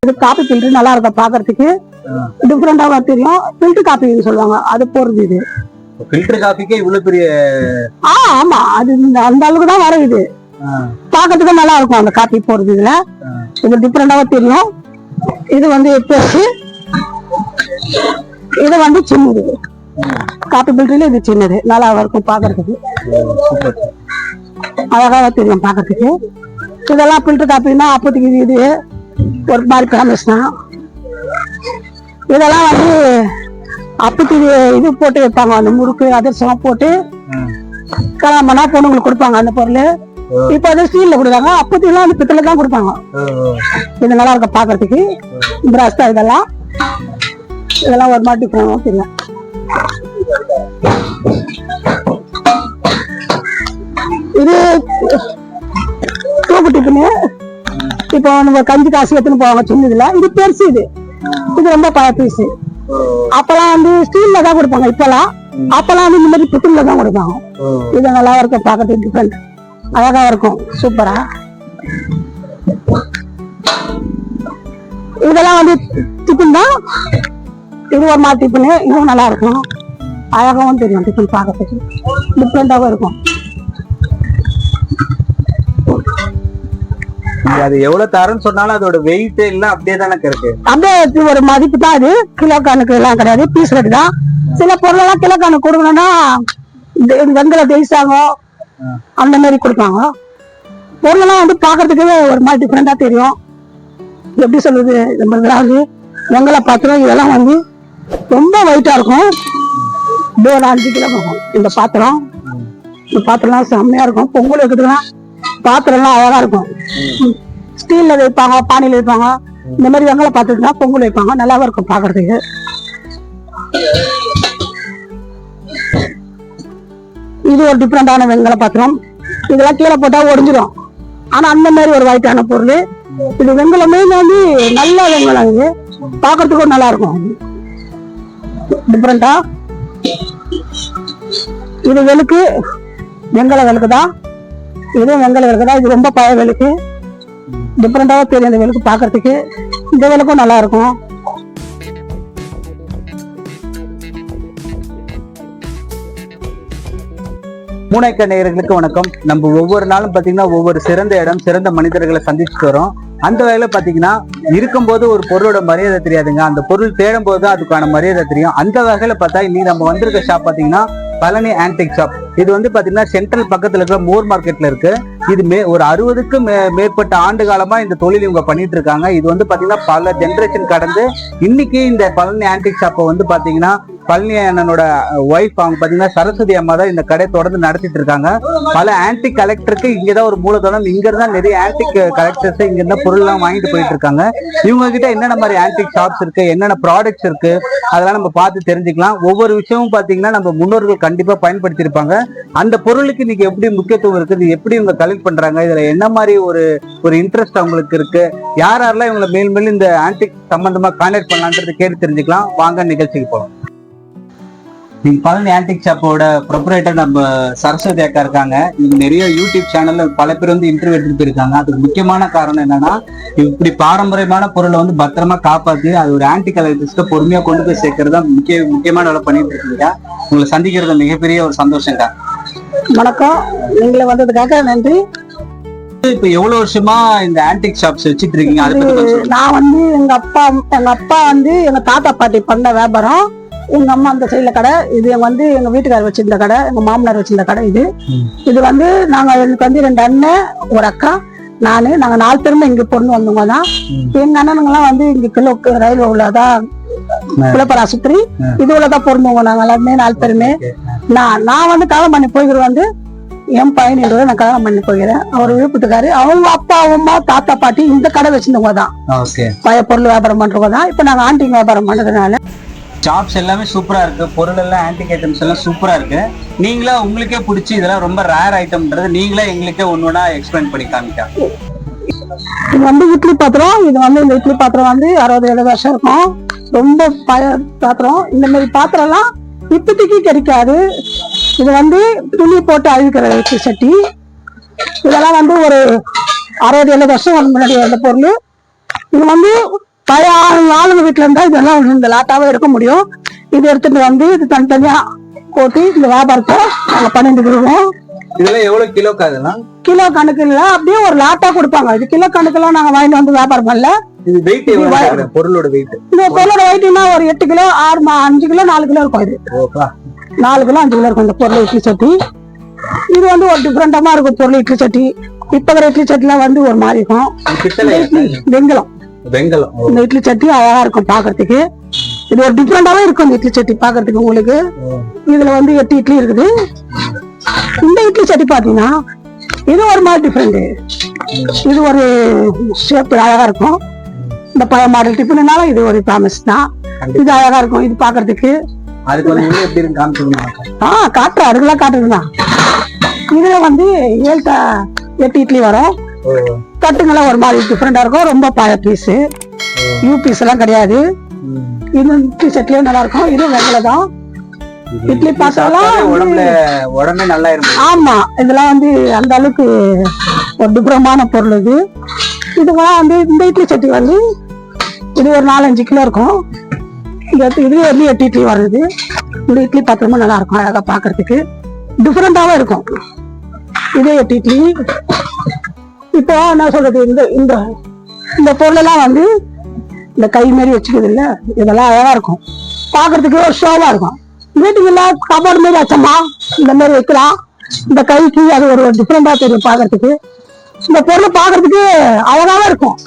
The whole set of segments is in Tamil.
இது காபி ஃபில்டர் நல்லா இருக்கும் பாக்குறதுக்கு, டிஃபரெண்டாவா தெரியும். ஃபில்டர் காபின்னு சொல்லுவாங்க, அது போறது இது. ஃபில்டர் காபிக்கே இவ்வளவு பெரிய? ஆமா, அது அந்த அளவுக்கு தான் வரும். இது பாக்கிறதுக்கு நல்லா இருக்கும் அந்த காபி போறது. இதுல இது டிஃபரெண்டாவா தெரியும். இது வந்து பெருசு, இது வந்து சின்னது. காபி ஃபில்டர்ல இது சின்னது, நல்லா இருக்கும் பாக்குறதுக்கு, அழகாக தெரியும் பாக்குறதுக்கு. இதெல்லாம் ஃபில்டர் காப்பின்னா அப்போதைக்கு இது ஒரு மாதிரி ஃபேமஸ் தான். இதெல்லாம் வந்து அப்போதைக்கு இது போட்டு வைப்பாங்க, அந்த முறுக்கு அதிர்சம் போட்டு கல்யாணம் பண்ணா பொண்ணுங்களுக்கு கொடுப்பாங்க அந்த பொருள். இப்ப அது ஸ்டீல்ல கொடுத்தாங்க, அப்போதைக்கு வந்து பித்தளை தான் கொடுப்பாங்க. இது நல்லா இருக்கும் பாக்குறதுக்கு. பிராஸ் தான் இதெல்லாம். இதெல்லாம் ஒரு மாதிரி டிஃபரெண்டா தெரியும். இது தூக்கு டிஃபனு. இப்போ நம்ம கஞ்சி காசு எடுத்துன்னு போவாங்க சின்னதுல. இது பெருசு, இது ரொம்ப பழைய பீஸ். அப்பெல்லாம் வந்து ஸ்டீல்ல தான் கொடுப்பாங்க. அப்பெல்லாம் வந்து இந்த மாதிரி பித்தளை தான் கொடுப்பாங்க. இது நல்லா இருக்கும் பாக்கிறதுக்கு, டிஃபரெண்ட் அழகா இருக்கும், சூப்பரா. இதெல்லாம் வந்து டிஃபன் தான். இது ஒரு மாதிரி டிஃபனு, இதுவும் நல்லா இருக்கும், அழகாவும் தெரியும். டிஃபன் பாக்கிறதுக்கு டிஃபரெண்டாவும் இருக்கும். அது எவ்வளவு தரன்னு சொன்னாலும் அதோட வெயிட் எல்லாம் அப்படியே தானே இருக்கு. அப்படியே ஒரு மதிப்பு தான். அது கிலோ கணக்கு எல்லாம் கிடையாது, பீஸ் ரேட் தான். சில பொருள் எல்லாம் கிலோ கணக்கு கொடுக்கணும்னா வெங்கல தேய்சாங்க அந்த மாதிரி கொடுப்பாங்க. பொருள் எல்லாம் வந்து பாக்குறதுக்கு ஒரு மாதிரி டிஃபரெண்டா தெரியும். எப்படி சொல்றது, நம்ம வந்து வெங்கல பாத்திரம் இதெல்லாம் வந்து ரொம்ப வெயிட்டா இருக்கும். ஒரு 5 கிலோ இருக்கும் இந்த பாத்திரம். இந்த பாத்திரம்லாம் செம்மையா இருக்கும். பொங்கல் வைக்கிறதுலாம் பாத்திரம் எல்லாம் அழகா இருக்கும். ஸ்டீல்ல வைப்பாங்க, பானையில வைப்பாங்க. இந்த மாதிரி வெங்கல பாத்திரம்னா பொங்கல் வைப்பாங்க, நல்லாவும் இருக்கும் பாக்குறதுக்கு. இது ஒரு டிஃபரெண்டான வெங்கல பாத்திரம். இதெல்லாம் கீழே போட்டா ஒடிஞ்சிடும். ஆனா அந்த மாதிரி ஒரு ஒயிட்டான பொருள் இது. வெங்கலமே வந்து நல்ல வெங்கலம். இது பாக்குறதுக்கும் நல்லா இருக்கும், டிஃபரெண்டா. இது வெளுக்கு, வெங்கல வெளுக்கு தான். இது வெங்கல வெளுக்கு தான். இது ரொம்ப பழைய வெளுக்கு, டிஃபரெண்டாவா தெரியும் இந்த வெளுக்கு பாக்குறதுக்கு. இந்த வெளுக்கும் நல்லா இருக்கும். மூனைக்க நேயர்களுக்கு வணக்கம். நம்ம ஒவ்வொரு நாளும் பாத்தீங்கன்னா ஒவ்வொரு சிறந்த இடம், சிறந்த மனிதர்களை சந்திச்சுட்டு வரோம். அந்த வகையில பாத்தீங்கன்னா இருக்கும்போது ஒரு பொருளோட மரியாதை தெரியாதுங்க, அந்த பொருள் தேடும் போது அதுக்கான மரியாதை தெரியும். அந்த வகையில பார்த்தா இன்னைக்கு நம்ம வந்திருக்க ஷாப் பாத்தீங்கன்னா பழனி ஆன்டிக் ஷாப். இது வந்து பாத்தீங்கன்னா சென்ட்ரல் பக்கத்துல இருக்கிற மோர் மார்க்கெட்ல இருக்கு. இது ஒரு 60க்கும் மேற்பட்ட ஆண்டு காலமா இந்த தொழில் இவங்க பண்ணிட்டு இருக்காங்க. இது வந்து பாத்தீங்கன்னா பல ஜெனரேஷன் கடந்து இன்னைக்கு இந்த பழனி ஆன்டிக் ஷாப்பை வந்து பாத்தீங்கன்னா பழனி அண்ணனோட ஒய்ஃப் அவங்க பாத்தீங்கன்னா சரஸ்வதி அம்மா தான் இந்த கடை தொடர்ந்து நடத்திட்டு இருக்காங்க. பல ஆன்டிக் கலெக்டருக்கு இங்கதான் ஒரு மூலதனம். இங்க இருந்தா நிறைய ஆன்டிக் கலெக்டர்ஸ் இங்க இருந்தா பொருள் எல்லாம் வாங்கிட்டு போயிட்டு இருக்காங்க. இவங்க கிட்ட என்னென்ன மாதிரி ஆன்டிக் ஷாப்ஸ் இருக்கு, என்னென்ன ப்ராடக்ட்ஸ் இருக்கு, அதெல்லாம் நம்ம பார்த்து தெரிஞ்சுக்கலாம். ஒவ்வொரு விஷயமும் பாத்தீங்கன்னா நம்ம முன்னோர்கள் கண்டிப்பா பயன்படுத்தி இருப்பாங்க. அந்த பொருளுக்கு இன்னைக்கு எப்படி முக்கியத்துவம் இருக்குது, எப்படி இவங்க கலெக்ட் பண்றாங்க, இதுல என்ன மாதிரி ஒரு இன்ட்ரெஸ்ட் அவங்களுக்கு இருக்கு, யாரெல்லாம் இவங்களை மேல் மேலும் இந்த ஆன்டிக் சம்பந்தமா கான்டாக்ட் பண்ணலான்றது கேட்டு தெரிஞ்சுக்கலாம். வாங்க நிகழ்ச்சிக்கு போகலாம். நீங்க பழனி ஆன்டிக் ஷாப்போட ப்ரொப்ரைட்டர் நம்ம சரஸ்வதி அக்கா இருக்காங்க. இவங்க நிறைய யூடியூப் சேனல்ல பல பேர் வந்து இன்டர்வியூ எடுத்துட்டு போயிருக்காங்க. அதுக்கு முக்கியமான காரணம் என்னன்னா, இப்படி பாரம்பரியமான பொருளை வந்து பத்திரமா காப்பாத்தி அது ஒரு ஆன்டிக் கலெக்டர்ஸ்க்கு பொறுமையா கொண்டு போய் சேர்க்கறதா முக்கியமான வேலை பண்ணிட்டு இருக்கீங்க. உங்களை சந்திக்கிறது மிகப்பெரிய ஒரு சந்தோஷம்க்கா. வணக்கம், நீங்கள வந்ததுக்காக நன்றி. இப்ப எவ்வளவு வருஷமா இந்த ஆன்டிக் ஷாப்ஸ் வச்சிட்டு இருக்கீங்க? அதை பத்தி நான் வந்து எங்க அப்பா வந்து எங்க தாத்தா பாட்டி பண்ண வியாபாரம். எங்க அம்மா அந்த சைட்ல கடை. இது வந்து எங்க வீட்டுக்காரர் வச்சிருந்த கடை, எங்க மாமனார் வச்சிருந்த கடை. இது வந்து எனக்கு வந்து 2 அண்ணன், ஒரு அக்கா, நாங்க 4 பேருமே இங்க பொண்ணு வந்தவங்க தான். எங்க அண்ணனுங்க எல்லாம் வந்து இங்க கிலோக்கு ரயில் உள்ளதான், குலப்பர் ஆஸ்பத்திரி இது உள்ளதான் பொருந்தவங்க. நாங்க எல்லாருமே 4 பேருமே. நான் வந்து கல்யாணம் பண்ணி போய்கிறது வந்து என் பையன் நான் கல்யாணம் பண்ணி போகிறேன். அவர் விழுப்புத்துக்காரு. அவங்க அப்பா அம்மா தாத்தா பாட்டி இந்த கடை வச்சிருந்தவங்க தான், பழைய பொருள் வியாபாரம் பண்றவங்க தான். இப்ப நாங்க ஆன்டிக் வியாபாரம் பண்றதுனால ஷாப்ஸ் எல்லாமே சூப்பரா இருக்கு. பொருள் எல்லாம் ஆன்டிக் ஐட்டம்ஸ் எல்லாம் சூப்பரா இருக்கு. நீங்களா உங்களுக்கே பிடிச்சி இதெல்லாம் ரொம்ப ரேர் ஐட்டம்ன்றது நீங்களே எங்களுக்கே ஒன்னொன்னா எக்ஸ்பிளைன் பண்ணி காமிக்கா. இது வந்து இட்லி பாத்திரம். இது வந்து இந்த இட்லி பாத்திரம் வந்து 60-70 வருஷம் இருக்கும். ரொம்ப பழைய பாத்திரம். இந்த மாதிரி பாத்திரம் எல்லாம் இப்போதைக்கு கிடைக்காது. இது வந்து துணி போட்டு அழுகிற இட்லி சட்டி. இதெல்லாம் வந்து ஒரு 60-70 வருஷம் முன்னாடி வந்த பொருள். இது வந்து பழைய ஆளுங்க வீட்டுல இருந்தா இதெல்லாம் இந்த லாட்டாவே எடுக்க முடியும். இது எடுத்துட்டு வந்து இது தனித்தனியா போட்டு இந்த வியாபாரத்தை நாங்க பண்ணிட்டு இருக்கோம். இதெல்லாம் எவ்வளவு கிலோக்கு அதெல்லாம்? கிலோ கணக்கு இல்ல, அப்படியே ஒரு லாட்டா கொடுப்பாங்க. இது கிலோ கணக்குலாம் நாங்க வாங்கிட்டு வந்து வியாபாரம் பண்ணல. இது வெயிட் எவ்வளவு? பொருளோட வெயிட் இந்த பொருளோட வெயிட்னா ஒரு 8 கிலோ 5 கிலோ 4 கிலோ இருக்கும். இது 4 கிலோ 5 கிலோ இருக்கும் இந்த பொருள் இட்லி சட்டி. இது வந்து ஒரு டிஃபரெண்டமா இருக்கும் பொருள் இட்லி சட்டி. இப்ப இருக்கிற இட்லி சட்டிலாம் வந்து ஒரு மாதிரி இருக்கும். வெங்கலம் இந்த இட்லி சட்டி அழகா இருக்கும் பாக்குறதுக்கு. இது ஒரு டிஃபரெண்டாவே இருக்கும் இந்த இட்லி சட்டி பாக்குறதுக்கு. உங்களுக்கு இதுல வந்து 8 இட்லி இருக்குது. இந்த இட்லி சட்டி பாத்தீங்கன்னா இது ஒரு மாதிரி டிஃபரெண்ட். இது ஒரு ஷேப் அழகா இருக்கும். இந்த பழைய மாடல் டிஃபன்னால இது ஒரு ஃபேமஸ் தான். இது அழகா இருக்கும் இது பாக்குறதுக்கு. காட்டுறேன், அதுக்கெல்லாம் காட்டுறதுதான். இதுல வந்து 8 இட்லி வரும். தட்டுங்கெல்லாம் ஒரு மாதிரி டிஃபரெண்டா இருக்கும். ரொம்ப பழைய பீஸ், யூ பீஸ் எல்லாம் கிடையாது. இது இட்லி சட்டிலே நல்லா இருக்கும். இது வெங்கல தான். இட்லி பாத்திரம் உடம்பே நல்லா இருக்கும். ஆமா, இதெல்லாம் வந்து அந்த அளவுக்கு ஒரு டிஃபரமான பொருள். இதுக்கெல்லாம் வந்து இந்த இட்லி சட்டி வந்து இது ஒரு 4-5 கிலோ இருக்கும். இதுல வந்து 8 இட்லி வருது. இந்த இட்லி பாத்திரமும் நல்லா இருக்கும், அழகா பாக்குறதுக்கு டிஃபரெண்டாவே இருக்கும். இதே 8 இட்லி. இப்போ என்ன சொல்றது, இந்த இந்த இந்த பொருள் எல்லாம் வந்து இந்த கை மாரி வச்சுக்கிறது இல்ல, இதெல்லாம் அழகா இருக்கும் பாக்குறதுக்கு, ஒரு ஷோவா இருக்கும். வீட்டுக்கு இல்ல கபோர்டு மாரி வச்சோமா இந்த மாதிரி வைக்கலாம். இந்த கைக்கு அது ஒரு டிஃபரெண்டா தெரியும் பாக்குறதுக்கு. இந்த பொருள் பாக்குறதுக்கு அழகாவே இருக்கும்.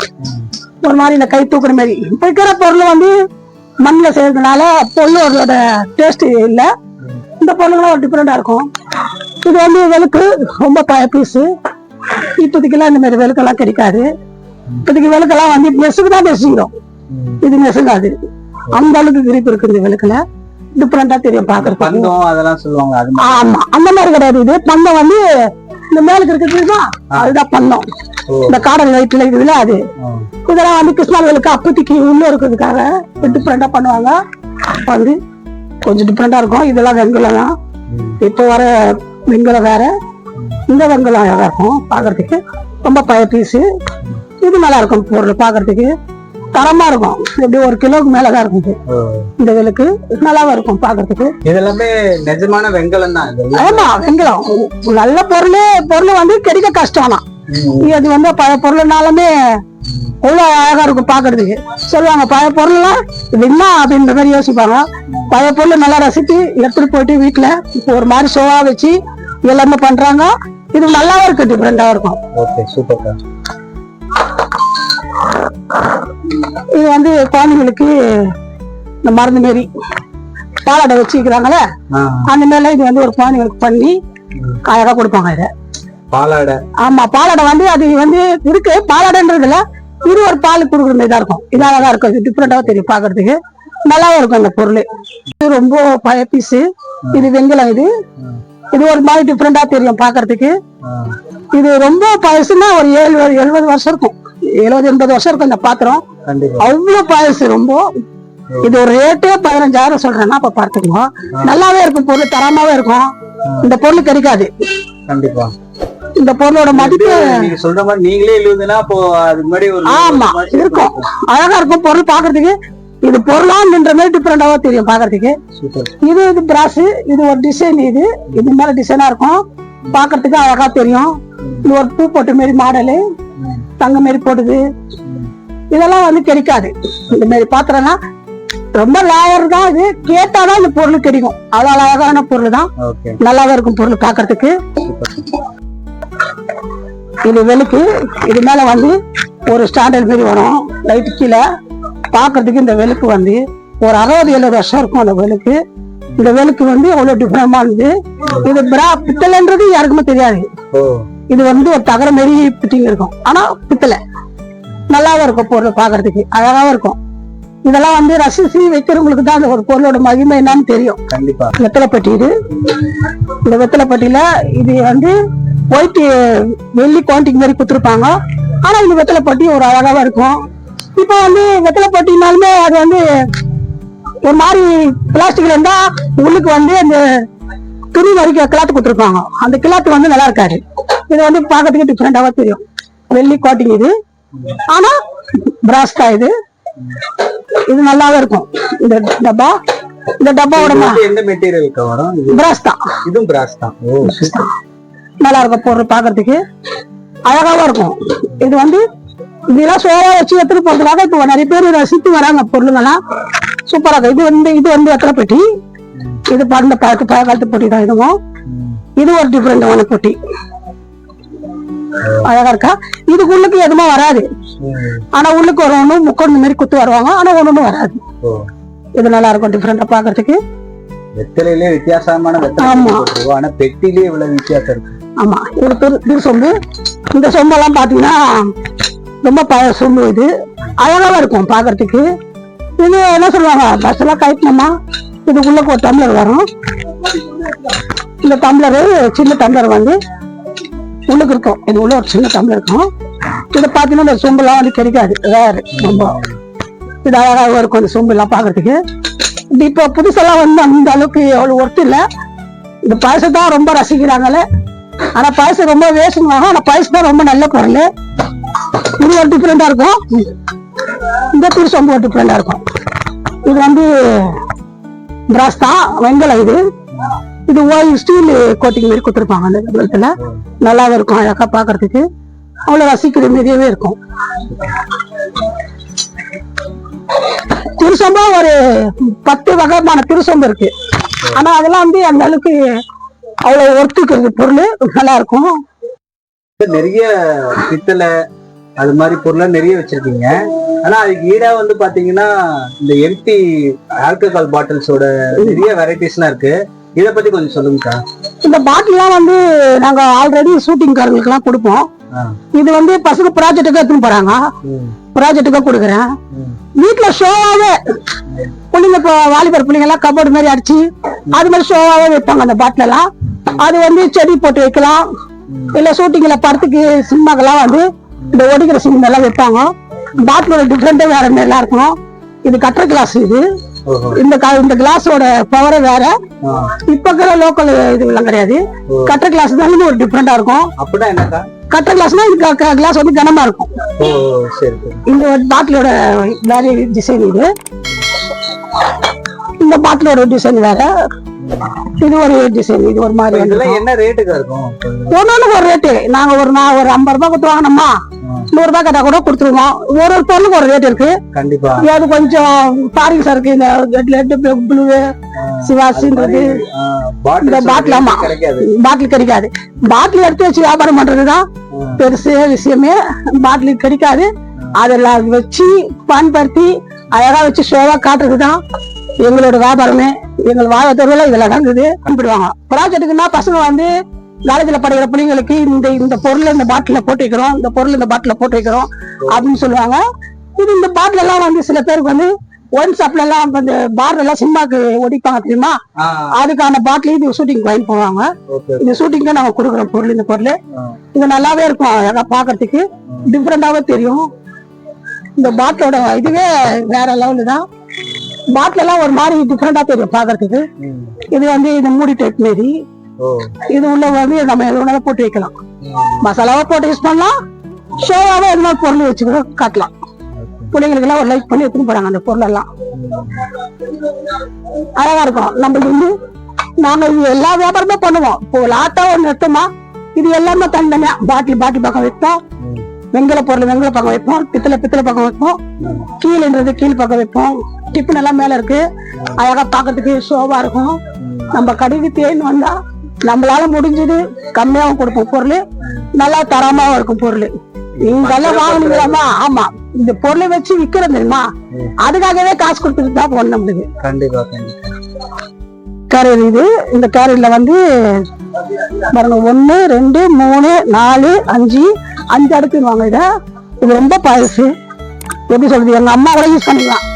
ஒரு மாதிரி இந்த கை தூக்குற மாதிரி. இப்ப இருக்கிற பொருள் வந்து மண்ணில் செய்யறதுனால பொருளோட டேஸ்ட் இல்லை. இந்த பொருளுங்களாம் ஒரு டிஃபரெண்டா இருக்கும். இது வந்து வெளுக்கு ரொம்ப பழைய பீஸு. இப்போதைக்கெல்லாம் இந்த மாதிரி வெளுக்கெல்லாம் கிடைக்காது. இப்போதைக்கு வெளுக்கெல்லாம் வந்து மெசுக்கு தான் பேசிக்கிறோம். இது மெசுங்காது. அந்த அளவுக்கு கிரிப்பு இருக்கு இந்த வெளுக்குல. டிஃபரெண்டா தெரியும் பாக்குறதுக்கு. அதெல்லாம் சொல்லுவாங்க. ஆமா, அந்த மாதிரி கிடையாது. இது பந்தம் வந்து இந்த மேலுக்கு இருக்கிறது அதுதான் பந்தம். இந்த காடல் லைட்ல இருக்குதுல அது. இதெல்லாம் வந்து கிருஷ்ணாவிலுக்கு அப்பத்திக்கு உள்ள இருக்கிறதுக்காக டிஃபரெண்டா பண்ணுவாங்க. வந்து கொஞ்சம் டிஃபரெண்டா இருக்கும். இதெல்லாம் வெங்கலம் தான். இப்போ வர வெங்கலம் வேற. இந்த வெங்கலம் அழகா இருக்கும் பாக்குறதுக்கு. ரொம்ப பழைய பீஸு. இது நல்லா இருக்கும் பொருள் பாக்குறதுக்கு, தரமா இருக்கும். எப்படி 1 கிலோக்கு மேலதான் இருக்கும் இந்த விளக்கு. நல்லாவும் இருக்கும் பாக்குறதுக்கு. இதெல்லாமே நிஜமான வெங்கலம் தான். ஆமா, வெங்கலம் நல்ல பொருள் வந்து கிடைக்க கஷ்டம் தான். அது வந்து பழைய பொருள்னாலுமே எவ்வளவு அழகா இருக்கும் பாக்குறதுக்கு. சொல்லுவாங்க பழைய பொருள் எல்லாம் இது என்ன அப்படின்ற மாதிரி யோசிப்பாங்க. பழைய பொருள் நல்லா ரசித்து எடுத்துட்டு போயிட்டு வீட்டுல இப்போ ஒரு மாதிரி ஷோவா வச்சு எல்லாமே பண்றாங்க. இது நல்லாவும் இருக்கு, டிஃபரெண்டா இருக்கும். இது வந்து குழந்தைங்களுக்கு இந்த மருந்து மாரி பாலாடை வச்சுக்கிறாங்களே, அந்த மேல இது வந்து ஒரு குழந்தைங்களுக்கு பண்ணி அழகா கொடுப்பாங்க. இத பாலாடை. ஆமா, பாலாடை வந்து அது வந்து இருக்கு. பாலாடைன்றதுல இது ஒரு பால் கொடுக்குற மாதிரி தான் இருக்கும். இது அழகா இருக்கும். இது டிஃபரெண்டாவும் தெரியும் பாக்குறதுக்கு. நல்லாவும் இருக்கும் இந்த பொருள். இது ரொம்ப பழைய பீஸு. இது வெங்கலம். இது ஒரு மாதிரி டிஃபரெண்டா தெரியும் பாக்குறதுக்கு. இது ரொம்ப பழசுன்னா ஒரு 70 வருஷம் இருக்கும். 70-80 வருஷம் இருக்கும் இந்த பாத்திரம். அவ்வளவு பழசு ரொம்ப. இது ஒரு ரேட்டே 15,000 சொல்றேன்னா அப்ப பார்த்துக்கோ. நல்லாவே இருக்கும் பொருள், தரமாவே இருக்கும். இந்த பொருள் கிடைக்காது கண்டிப்பா. இந்த பொருளோட மதிப்பு நீங்க சொல்ற மாதிரி நீங்களே எழுதுனா அப்போ அதுக்கு முன்னாடி ஒரு ஆமா இருக்கும். அழகா இருக்கும் பொருள் பாக்குறதுக்கு. இது பொருளா நின்ற மாதிரி டிஃபரெண்டாவா தெரியும் பாக்குறதுக்கு. இது பிராஸ். இது ஒரு டிசைன். இது மேல டிசைனா இருக்கும் பாக்குறதுக்கு, அழகா தெரியும். இது ஒரு பூ போட்ட மாரி மாடலு, தங்க மாரி போடுது. இதெல்லாம் வந்து கிடைக்காது. இந்த மாதிரி பாத்திரம்லாம் ரொம்ப லேயர் தான். இது கேட்டாதான் இந்த பொருள் கிடைக்கும். அவ்வளவு அழகான பொருள் தான். நல்லாவே இருக்கும் பொருள் பாக்குறதுக்கு. இது வெளுக்கு. இது மேல வந்து ஒரு ஸ்டாண்டர்ட் மாரி வரும் லைட் கீழே பாக்குறதுக்கு. இந்த வெளுக்கு வந்து ஒரு 60-70 வருஷம் இருக்கும் அந்த வெளுக்கு. இந்த வெளுக்கு வந்து அவ்வளவு டிஃபரெண்டா இருந்தது. இது பித்தளைன்றது யாருக்குமே தெரியாது. இது வந்து ஒரு தகர மாரி பிட்டிங் இருக்கும். ஆனா பித்தளை நல்லாவும் இருக்கும் பொருள் பாக்குறதுக்கு, அழகாவும் இருக்கும். இதெல்லாம் வந்து ரசிச்சு வைக்கிறவங்களுக்கு தான் அந்த ஒரு பொருளோட மகிமை என்னன்னு தெரியும். கண்டிப்பா. வெத்தலை பெட்டி. இந்த வெத்தலை பெட்டியில இது வந்து ஒயிட் வெள்ளி குவான்டிட்டி மாதிரி கொடுத்துருப்பாங்க. ஆனா இந்த வெத்தலை பெட்டி ஒரு அழகாவா இருக்கும். இப்ப வந்து வெத்தலை பெட்டினாலுமே அது வந்து ஒரு மாதிரி பிளாஸ்டிக்ல இருந்தா உள்ளுக்கு வந்து அந்த துணி வரைக்கும் கிளாத்து கொடுத்துருப்பாங்க. அந்த கிளாத்து வந்து நல்லா இருக்காது. இது வந்து பாக்கிறதுக்கு டிஃபரெண்டாவா தெரியும். வெள்ளி கோட்டிங் இது. ஆனா பிராஸ் தான். இது இது நல்லாவே இருக்கும். இந்த டப்பாவோட எந்த மெட்டீரியலுக்கு வரும்? பிராஸ் தான். இதுவும் பிராஸ் தான். ஓ சூப்பர். நல்லா இருக்கும் பொருள், பாக்குறதுக்கு அழகாவும் இருக்கும். இது வந்து இதெல்லாம் சோறா வச்சு எடுத்துட்டு போறதுக்காக இப்போ நிறைய பேர் ரசித்து வராங்க பொருளுங்கெல்லாம். சூப்பரா இருக்கும். இது வந்து எத்தனை பெட்டி? இது பழைய காலத்து பொட்டி தான். இதுவும் இது ஒரு டிஃபரெண்டான பொட்டி. அழகா இருக்கா? இதுக்குள்ளுக்கு எதுவுமே வராது. ஆனா உள்ளுக்கு ஒரு ஒண்ணு முக்கொண்டு மாதிரி குத்து வருவாங்க. ஆனா ஒண்ணு வராது. இது நல்லா இருக்கும், டிஃபரெண்டா பாக்குறதுக்கு. வெத்தலையிலே வித்தியாசமான வெத்தலை, ஆனா பெட்டிலே இவ்வளவு வித்தியாசம் இருக்கு. ஆமா, இது திரு சொம்பு. இந்த சொம்பெல்லாம் பாத்தீங்கன்னா ரொம்ப பழைய சொம்பு. இது அழகாவா இருக்கும் பாக்குறதுக்கு. இது என்ன சொல்லுவாங்க, பஸ் எல்லாம் கயிட்டணுமா இதுக்குள்ள ஒரு டம்ளர் வரும். இந்த டம்ளரு சின்ன டம்ளர் வந்து உள்ளுக்கு இருக்கும். இது உள்ள ஒரு சின்ன டம்ளர் இருக்கும். இதை பாத்தீங்கன்னா இந்த சொம்பெல்லாம் வந்து கிடைக்காது, வேற ரொம்ப. இது அழகாக இருக்கும் இந்த சொம்பு எல்லாம் பாக்குறதுக்கு. இப்ப புதுசெல்லாம் வந்து அந்த அளவுக்கு அவ்வளவு ஒர்த்து இல்லை. இந்த பழசை தான் ரொம்ப ரசிக்கிறாங்களே. ஆனா பழசு ரொம்ப வேஸ்டுவாங்க. ஆனா பழசு தான் ரொம்ப நல்ல பொருள். இது ஒரு டிஃபரெண்டா இருக்கும். இந்த திரு சொம்பு ஒரு டிஃபரெண்டா இருக்கும். இது வந்து பிராஸ் தான், வெங்கலம். இது ஸ்டீல் கோட்டிங் மாதிரி கொடுத்துருப்பாங்க அந்த இடத்துல. நல்லாவே இருக்கும், அழகா பாக்குறதுக்கு. அவ்வளவு ரசிக்கிற மாதிரியே இருக்கும். திருசொம்பா ஒரு 10 வகையான திருசொம்பு இருக்கு. ஆனா அதெல்லாம் வந்து அந்த அளவுக்கு அவ்வளவு ஒர்த்துக்கு பொருள் நல்லா இருக்கும். நிறைய பித்தளை அது மாதிரி பொருள் நிறைய வச்சிருக்கீங்க. ஆனா அதுக்கு ஈடா வந்து பாத்தீங்கன்னா இந்த எம்டி ஆல்கஹால் பாட்டில்ஸோட நிறைய வெரைட்டிஸ் எல்லாம் இருக்கு. இத பத்தி கொஞ்சம் சொல்லுங்கக்கா. இந்த பாட்டில் எல்லாம் வந்து நாங்க ஆல்ரெடி ஷூட்டிங் காரங்களுக்கு எல்லாம் கொடுப்போம். இது வந்து பசங்க ப்ராஜெக்டுக்கு எடுத்துன்னு போறாங்க. ப்ராஜெக்டுக்கு கொடுக்குறேன். வீட்டுல ஷோவாவே பிள்ளைங்க, இப்போ வாலிபர் பிள்ளைங்க எல்லாம் கபோர்டு மாதிரி அடிச்சு அது மாதிரி ஷோவாவே வைப்பாங்க அந்த பாட்டில் எல்லாம். அது வந்து செடி போட்டு வைக்கலாம். இல்ல ஷூட்டிங்ல படத்துக்கு சினிமாக்கெல்லாம் வந்து இந்த ஒடிக்கிற சினிமா எல்லாம் வைப்பாங்க. பாட்டிலோட டிஃபரெண்டே வேற நல்லா இருக்கும். இது கட்டர் கிளாஸ். இந்த கிளாஸோட பவரே வேற. இப்ப இருக்கிற லோக்கல் இதுலாம் கிடையாது. கட்டர் கிளாஸ் தான் ஒரு டிஃபரெண்டா இருக்கும். அப்படின்னா என்னக்கா கட்டர் கிளாஸ்னா இந்த கிளாஸ் வந்து கனமா இருக்கும். இந்த பாட்டிலோட வேற டிசைன். இந்த பாட்டிலோட டிசைன் வேற. இது ஒரு டிசைன். இது ஒரு மாதிரி. என்ன ரேட்டுக்கு இருக்கும்? ஒன்னொன்னு ஒரு ரேட்டு. நாங்க ஒரு 50 ரூபாய் கொடுத்து வாங்கினோமா 100 ரூபாய் கேட்டா கூட கொடுத்துருவோம். ஒரு பொருளுக்கு ஒரு ரேட் இருக்கு. கண்டிப்பா. அது கொஞ்சம் பாரிங் சார் இருக்கு. இந்த ப்ளூ சிவாசின்றது இந்த பாட்டில். ஆமா, பாட்டில் கிடைக்காது. பாட்டில் எடுத்து வச்சு வியாபாரம் பண்றதுதான் பெருசு விஷயமே. பாட்டில் கிடைக்காது. அதெல்லாம் வச்சு பயன்படுத்தி அழகா வச்சு ஷோவா காட்டுறதுதான் எங்களோட வியாபாரமே. எங்கள் வாழ்வதோட இதெல்லாம் இருக்குது. கும்பிடுவாங்க ப்ராஜெக்டுக்குன்னா பசங்க வந்து காலேஜ்ல படிக்கிற பிள்ளைங்களுக்கு இந்த பொருள் இந்த பாட்டில போட்டு வைக்கிறோம், இந்த பொருள் இந்த பாட்டில போட்டு வைக்கிறோம் அப்படின்னு சொல்லுவாங்க. இது இந்த பாட்டில் எல்லாம் வந்து சில பேருக்கு வந்து ஒன் ஷாப்ல எல்லாம் இந்த பார்ல எல்லாம் சினிமாக்கு ஒடிப்பாங்க தெரியுமா, அதுக்கான பாட்டில் இது ஷூட்டிங் வாங்கி போவாங்க. இந்த ஷூட்டிங்க்கு நாங்க கொடுக்குறோம் பொருள். இந்த பொருள் இது நல்லாவே இருக்கும், அழகா பாக்குறதுக்கு டிஃப்ரெண்டாவே தெரியும். இந்த பாட்டிலோட இதுவே வேற லெவலு தான். பாட்டில் எல்லாம் ஒரு மாதிரி டிஃப்ரெண்டா தெரியும் பாக்குறதுக்கு. இது வந்து இந்த மூடி டைப் மாரி. இது உள்ள வந்து நம்ம எதுனாலும் போட்டு வைக்கலாம். மசாலாவா போட்டு யூஸ் பண்ணலாம், ஷோவாவே எதுனா பொருள் வச்சு காட்டலாம். பிள்ளைங்களுக்கு எல்லாம் ஒரு லைக் பண்ணி எடுத்துன்னு போறாங்க அந்த பொருள் எல்லாம். அழகா இருக்கும். நம்மளுக்கு வந்து நாங்க எல்லா வியாபாரமே பண்ணுவோம். இப்போ லாட்டா ஒண்ணு எடுத்தோமா இது எல்லாமே தனித்தனியா பாட்டில் பக்கம் வைப்போம், வெங்கல பொருள் வெங்கல பக்கம் வைப்போம், பித்தளை பக்கம் வைப்போம், கீழ்ன்றது கீழ் பக்கம் வைப்போம். டிஃபன் எல்லாம் மேல இருக்கு. அழகா பாக்கிறதுக்கு ஷோவா இருக்கும். நம்ம கடைக்கு தேன் வந்தா நம்மளால முடிஞ்சது கம்மியாவும் கொடுப்போம் பொருள், நல்லா தரமாவும் இருக்கும் பொருள். நீங்க எல்லாம் வாங்கினீங்களாமா? ஆமா, இந்த பொருளை வச்சு விக்கிறது தெரியுமா, அதுக்காகவே காசு கொடுத்துட்டு தான் போகணும் நம்மளுக்கு. கண்டிப்பா. கேரியர் இது. இந்த கேரியர்ல வந்து பாருங்க 1 2 3 4 5 அடுக்குவாங்க. இது ரொம்ப பழசு. எப்படி சொல்றது, எங்க அம்மா கூட யூஸ் பண்ணிக்கலாம்.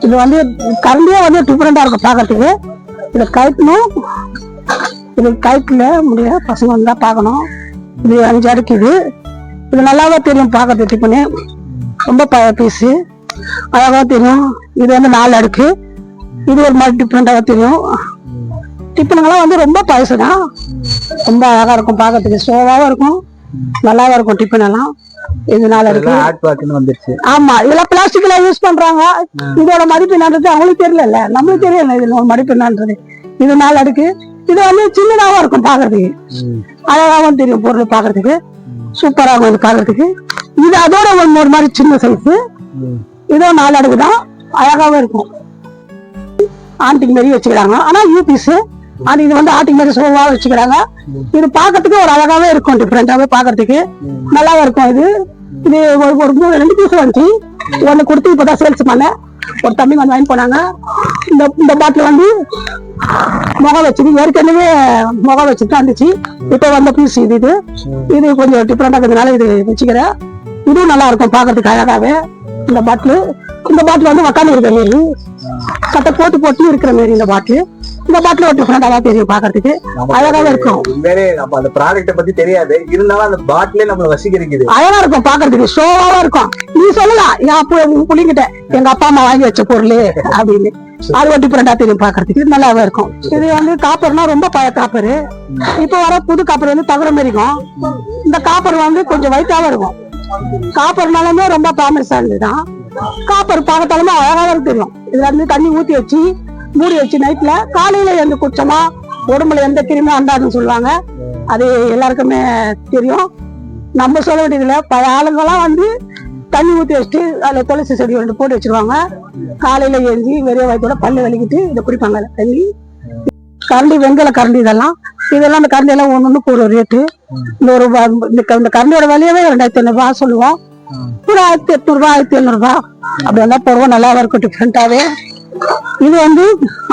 இது வந்து கரண்டியே வந்து டிஃபரெண்டா இருக்கும் பாக்கிறதுக்கு. இதை கயிட்டணும், இது கயிட்டுல முடிய பசங்க வந்தா பாக்கணும். இது 5 அடுக்கு. இது நல்லாவே தெரியும் பாக்கிறது. டிஃபனு ரொம்ப பழைய பீஸு, அழகா தெரியும். இது வந்து 4 அடுக்கு. இது ஒரு மாதிரி டிஃபரெண்டாக தெரியும். டிஃபனுங்கெல்லாம் வந்து ரொம்ப பழசுதான், ரொம்ப அழகா இருக்கும் பாக்கிறதுக்கு. ஷோவாவும் இருக்கும், நல்லாவும் இருக்கும் டிஃபன் எல்லாம். இது நாள் இருக்கு. ஹாட் பாக்ஸ்னு வந்துருச்சு. ஆமா, இதெல்லாம் பிளாஸ்டிக்ல யூஸ் பண்றாங்க. இதோட மதிப்பு என்னன்றது அவங்களுக்கு தெரியல, நம்மளுக்கு தெரியல இதுல மதிப்பு என்னன்றது. இது நாள் அடுக்கு. இது வந்து சின்னதாவும் இருக்கும் பாக்குறதுக்கு, அழகாவும் தெரியும் பொருள் பாக்குறதுக்கு, சூப்பராகவும் இது பாக்குறதுக்கு. இது அதோட ஒரு மாதிரி சின்ன சைஸ். இதோ 4 அடுக்கு தான், அழகாவும் இருக்கும். ஆண்டிக் மாரி வச்சுக்கிறாங்க, ஆனா யூபிஸ். அது இது வந்து ஆட்டிக் மாரி சோவா வச்சுக்கிறாங்க. இது பாக்கிறதுக்கு ஒரு அழகாவே இருக்கும், டிஃப்ரெண்டாவே பாக்குறதுக்கு நல்லாவே இருக்கும். இது இது ஒரு 2 பீஸ் வந்துச்சு. ஒண்ணு கொடுத்து இப்பதான் சேல்ஸ் பண்ண ஒரு தம்பி வந்து வாங்கி போனாங்க. இந்த பாட்டில் வந்து முகம் வச்சுது, ஏற்கனவே முகம் வச்சுட்டு வந்துச்சு. இப்ப வந்த பீஸ் இது இது கொஞ்சம் டிஃப்ரெண்டா இருக்கிறதுனால இது வச்சுக்கிறேன். இதுவும் நல்லா இருக்கும் பாக்குறதுக்கு அழகாவே. இந்த பாட்டில் வந்து உக்காந்து இருக்கிற மாரி, சட்டை போட்டு இருக்கிற மாரி இந்த பாட்டில். இந்த பாட்டில் ஒரு டிஃப்ரெண்டா தெரியும் பாக்குறதுக்கு, அழகாவே இருக்கும். நம்ம அந்த ப்ராடக்ட்ட பத்தி தெரியாது, இருந்தாலும் அந்த பாட்டிலே நம்மள வசீகரிக்குது. அழகா இருக்கும் பாக்குறதுக்கு, ஷோவா இருக்கும். நீ சொல்லலாம் என் புள்ளிங்கிட்ட எங்க அப்பா அம்மா வாங்கி வச்ச பொருள் அப்படின்னு. அது ஒரு டிஃப்ரெண்டா தெரியும் பாக்குறதுக்கு, நல்லாவே இருக்கும். இது வந்து காப்பர்னா ரொம்ப பழைய காப்பர். இப்ப வர புது காப்பர் வந்து தகுற மாதிரி இருக்கும். இந்த காப்பர் வந்து கொஞ்சம் வைட்டாவே இருக்கும். காப்பர்னாலுமே ரொம்ப ப்ராமிஸா இருந்துதான். காப்பர் பார்க்கத்தாலுமே அழகாவே தெரியும். இதுல இருந்து தண்ணி ஊத்தி வச்சு மூடி வச்சு நைட்ல காலையில எந்த குச்சமா உடம்புல எந்த கிருமியும் அண்டாதுன்னு சொல்லுவாங்க. அது எல்லாருக்குமே தெரியும், நம்ம சொல்ல வேண்டியதுல. பல ஆளுங்கெல்லாம் வந்து தண்ணி ஊத்தி வச்சுட்டு அதுல துளசி செடி 2 போட்டு வச்சிருவாங்க. காலையில ஏஞ்சி வெறிய வயத்தோட பல்லு வலிக்கிட்டு இதை குடிப்பாங்க தண்ணி. கரண்டி, வெங்கல கரண்டி, இதெல்லாம் இந்த கரண்டி எல்லாம் ஒண்ணுக்கு ஒரு ரேட்டு. இந்த கரண்டியோட விலையவே 2500 ரூபாய் சொல்லுவோம். ஒரு 1800 ரூபாய் 1700 ரூபாய் அப்படி வந்தா போடுவோம். நல்லாவே இருக்கும் டிஃப்ரெண்டாவே. இது வந்து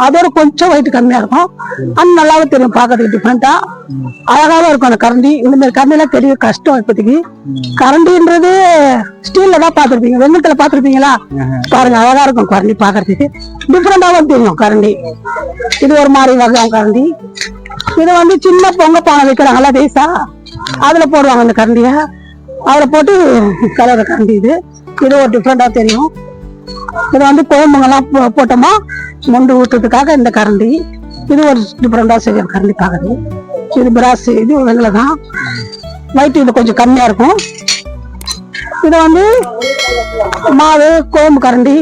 அதோட கொஞ்சம் வெயிட் கம்மியா இருக்கும், அது நல்லாவே தெரியும் பாக்கிறதுக்கு டிஃப்ரெண்டா, அழகாவே இருக்கும் அந்த கரண்டி. இந்த மாதிரி கரண்டி எல்லாம் தெரிய கஷ்டம் இப்போதைக்கு. கரண்டின்றது ஸ்டீல்ல தான் பாத்துருப்பீங்க, வெள்ளத்துல பாத்துருப்பீங்களா? பாருங்க, அழகா இருக்கும் கரண்டி பாக்குறதுக்கு, டிஃப்ரெண்டாவும் தெரியும் கரண்டி. இது ஒரு மாதிரி வகை கரண்டி. இது வந்து சின்ன பொங்க பானை வைக்கிறாங்களா தேசா, அதுல போடுவாங்க அந்த கரண்டிய. அதுல போட்டு கலர் கரண்டி. இது ஒரு டிஃப்ரெண்டா தெரியும். இது வந்து குழம்புங்கெல்லாம் போட்டோமா மொண்டு ஊட்டுறதுக்காக இந்த கரண்டி. இது ஒரு டிஃப்ரெண்டா செய்யும் கரண்டி பாக்குறது. இது பிராஸ், இது வெங்கல தான். வயிற்று இது கொஞ்சம் கம்மியா இருக்கும். இது வந்து மாவு கோம்பு கரண்டி,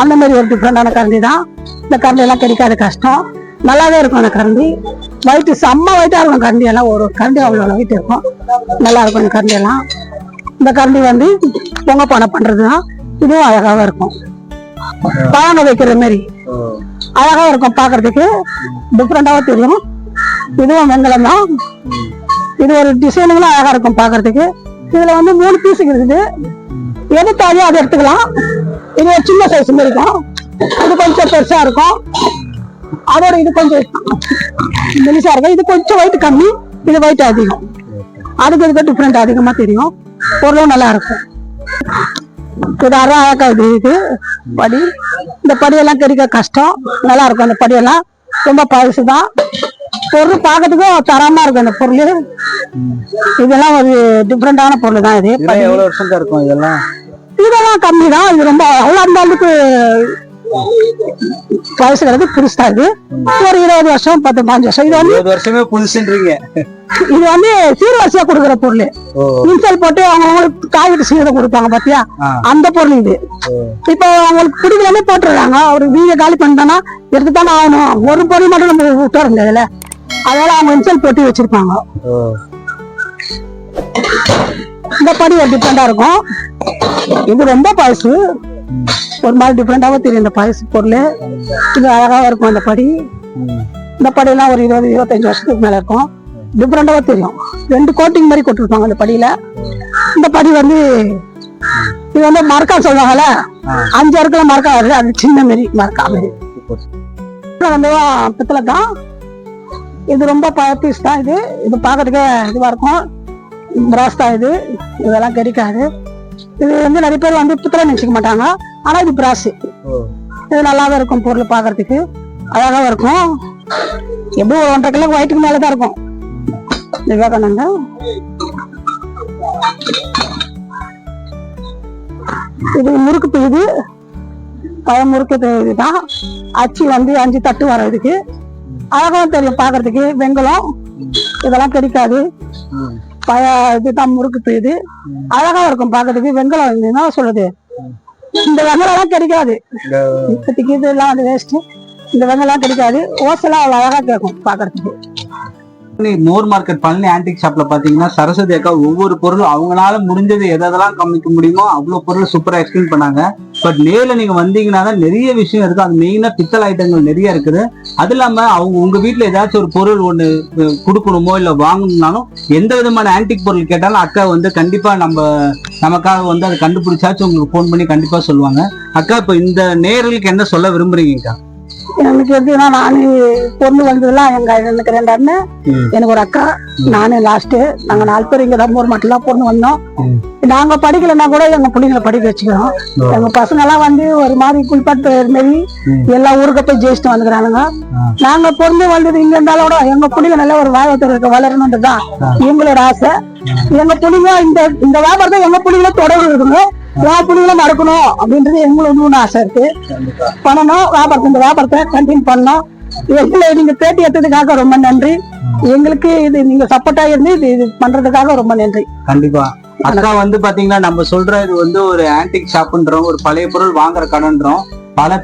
அந்த மாதிரி ஒரு டிஃப்ரெண்டான கரண்டி தான். இந்த கரண்டி எல்லாம் கிடைக்காத கஷ்டம், நல்லாவே இருக்கும் அந்த கரண்டி. வயிற்று செம்ம வயிற்றா இருக்கும் கரண்டி எல்லாம். ஒரு கரண்டி அவ்வளோ வயிற்று இருக்கும், நல்லா இருக்கும் இந்த கரண்டி எல்லாம். இந்த கரண்டி வந்து பொங்க பானை பண்றதுதான். இதுவும் அழகாவே இருக்கும், பானை வைக்கிற மாதிரி அழகா இருக்கும் பாக்குறதுக்கு, டிஃப்ரெண்டாவே தெரியும். இதுவும் வெங்கலம் தான். இது ஒரு டிசைனுங்களும் அழகா இருக்கும் பாக்குறதுக்கு. இதுல வந்து 3 பீஸ் இருக்குது, எது தாலியோ அதை எடுத்துக்கலாம். இது ஒரு சின்ன சைஸ் மாதிரி இருக்கும், இது கொஞ்சம் பெருசா இருக்கும். அதோட இது கொஞ்சம் மெலிசா இருக்கும். இது கொஞ்சம் வெயிட் கம்மி, இது வெயிட் அதிகம். அதுக்கு இதுக்கு டிஃப்ரெண்ட் அதிகமா தெரியும், பொருளும் நல்லா இருக்கும். இது அழகா இது படி. இந்த படியெல்லாம் கிடைக்க கஷ்டம், நல்லா இருக்கும். அந்த படியெல்லாம் ரொம்ப பழசுதான். பொருள் பார்க்கறதுக்கும் தரமா இருக்கும் அந்த பொருள். இதெல்லாம் ஒரு டிஃப்ரெண்டான பொருள் தான். இது எவ்வளவு வருஷம் இருக்கும்? இதெல்லாம் கம்மி தான். இது ரொம்ப அவ்வளவு அந்த அளவுக்கு வயசுங்கிறது புதுசா இது. ஒரு 20 வருஷம் 15 வருஷம். இது வந்து 20 வருஷமே புதுசுன்றீங்க. இது வந்து சீர்வரிசையா கொடுக்குற பொருள். இன்சல் போட்டு அவங்களுக்கு காய்கறி சீரை கொடுப்பாங்க பாத்தியா, அந்த பொருள் இது. இப்ப அவங்களுக்கு பிடிக்கலாமே போட்டுறாங்க. ஒரு வீங்க காலி பண்ணிட்டானா எடுத்துத்தானே ஆகணும். ஒரு பொருள் மட்டும் நம்ம விட்டுற முடியாதுல, அதனால அவங்க இன்சல் போட்டு வச்சிருப்பாங்க. இந்த படி ஒரு டிஃப்ரெண்டா இருக்கும். இது ரொம்ப பழசு, ஒரு மாதிரி டிஃப்ரெண்டாவும் தெரியும் இந்த பழசு பொருள். இது அழகாவும் இருக்கும் அந்த படி. இந்த படியெல்லாம் ஒரு 20-25 வருஷத்துக்கு மேல இருக்கும், டிஃப்ரெண்டாவா தெரியும். 2 கோட்டிங் மாதிரி கொடுத்துருப்பாங்க அந்த படியில. இந்த படி வந்து இது வந்து மரக்கா சொல்லுவாங்கல்ல, 5 அடுக்குல மரக்கா வருது, அது சின்ன மாரி மரக்கா மாரி வந்து பித்தளை தான். இது ரொம்ப பீஸ் தான். இது பாக்குறதுக்கு இதுவா இருக்கும், பிராஸ் தான் இது. இதெல்லாம் கிடைக்காது. இது வந்து நிறைய பேர் வந்து பித்தளை நினைச்சுக்க மாட்டாங்க, ஆனா இது பிராஸ். இது நல்லாவே இருக்கும் பொருள் பாக்குறதுக்கு, அழகாவும் இருக்கும். எப்படி ஒரு 1.5 கிலோ வயிற்றுக்கு மேலதான் இருக்கும். விவேகானந்தா இது முறுக்கு பிழுது, பழம் முறுக்கு இதுதான். அச்சு வந்து 5 தட்டு வர இதுக்கு, அழகாவும் தெரியும் பாக்குறதுக்கு. வெங்கலம் இதெல்லாம் கிடைக்காது. இதுதான் முறுக்கு இது அழகா இருக்கும் பாக்குறதுக்கு. வெங்கலம் என்ன சொல்லுது, இந்த வெங்கலம் எல்லாம் கிடைக்காது இப்போதைக்கு, இதெல்லாம் அது வேஸ்ட். இந்த வெங்கலம் எல்லாம் கிடைக்காது, ஓசெல்லாம் அவ்வளவு அழகா கேட்கும் பாக்குறதுக்கு. மோர் மார்க்கெட் பழனி ஆன்டிக் ஷாப்ல பாத்தீங்கன்னா சரஸ்வதி அக்கா ஒவ்வொரு பொருளும் அவங்களால முடிஞ்சது எதெல்லாம் காமிக்க முடியுமோ அவ்வளவு பொருள் சூப்பரா எக்ஸ்பிளைன் பண்ணாங்க. பட் நேர்ல நீங்க வந்தீங்கன்னா தான் நிறைய விஷயம் இருக்கு. அது மெயினா பித்தளை ஐட்டங்கள் நிறைய இருக்குது. அது இல்லாம அவங்க உங்க வீட்டுல ஏதாச்சும் ஒரு பொருள் ஒண்ணு கொடுக்கணுமோ இல்ல வாங்கணும்னாலும் எந்த விதமான ஆன்டிக் பொருள் கேட்டாலும் அக்கா வந்து கண்டிப்பா நமக்காக வந்து அதை கண்டுபிடிச்சாச்சும் உங்களுக்கு போன் பண்ணி கண்டிப்பா சொல்லுவாங்க. அக்கா இப்ப இந்த நேர்களுக்கு என்ன சொல்ல விரும்புறீங்கக்கா? எனக்கு எப்படின்னா, நானு பொண்ணு வந்ததுலாம் எனக்கு 2 அண்ணன், எனக்கு ஒரு அக்கா, நானு லாஸ்ட். நாங்க 4 பேர் இங்க தம்பூர் மட்டும் பொண்ணு வந்தோம். நாங்க படிக்கலன்னா கூட எங்க பிள்ளைங்களை படிக்க வச்சுக்கிறோம். எங்க பசங்க எல்லாம் வந்து ஒரு மாதிரி குளிப்பாட்டு மாரி எல்லா ஊருக்கு போய் ஜெயிச்சுட்டு வந்துக்கிறானுங்க. நாங்க பொண்ணு வந்தது இங்க இருந்தாலும் கூட எங்க பிள்ளைங்க நல்ல ஒரு வாழ்க்கை வளரணுன்றதுதான் எங்களோட ஆசை. எங்க பிள்ளைங்க இந்த வியாபாரத்தை எங்க பிள்ளைங்களும் தொடர்பு இருக்குங்க, பிள்ளைங்களும் நடக்கணும் அப்படின்றது எங்களுக்கு ஆசை இருக்கு. பண்ணணும் இந்த வியாபாரத்தை கண்டினியூ பண்ணணும். எங்களை நீங்க பேட்டி எடுத்ததுக்காக ரொம்ப நன்றி. எங்களுக்கு இது நீங்க சப்போர்ட்டா இருந்து இது பண்றதுக்காக ரொம்ப நன்றி. கண்டிப்பா அக்கா வந்து பாத்தீங்கன்னா நம்ம சொல்ற இது வந்து ஒரு ஆன்டிக் ஷாப்ன்றோம், ஒரு பழைய பொருள் வாங்குற கடைன்றோம். பல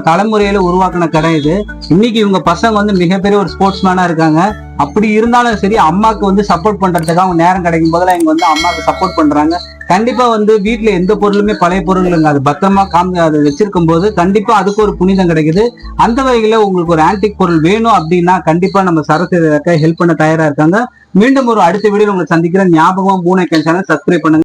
தலைமுறையில உருவாக்கின கடை இது. இன்னைக்கு இவங்க பசங்க வந்து மிகப்பெரிய ஒரு ஸ்போர்ட்ஸ் மேனா இருக்காங்க. அப்படி இருந்தாலும் சரி, அம்மாக்கு வந்து சப்போர்ட் பண்றதுக்கு அவங்க நேரம் கிடைக்கும் போதெல்லாம் இங்க வந்து அம்மாவுக்கு சப்போர்ட் பண்றாங்க. கண்டிப்பா வந்து வீட்டுல எந்த பொருளுமே பழைய பொருளுங்க, அது பத்திரமா அதை வச்சிருக்கும் போது கண்டிப்பா அதுக்கு ஒரு புனிதம் கிடைக்குது. அந்த வகையில உங்களுக்கு ஒரு ஆன்டிக் பொருள் வேணும் அப்படின்னா கண்டிப்பா நம்ம சரஸ்வதி ஹெல்ப் பண்ண தயாரா இருக்காங்க. மீண்டும் ஒரு அடுத்த வீடியோ உங்களை சந்திக்கிறேன். ஞாபகமா மூணு சேனல் சப்ஸ்கிரைப் பண்ணுங்க.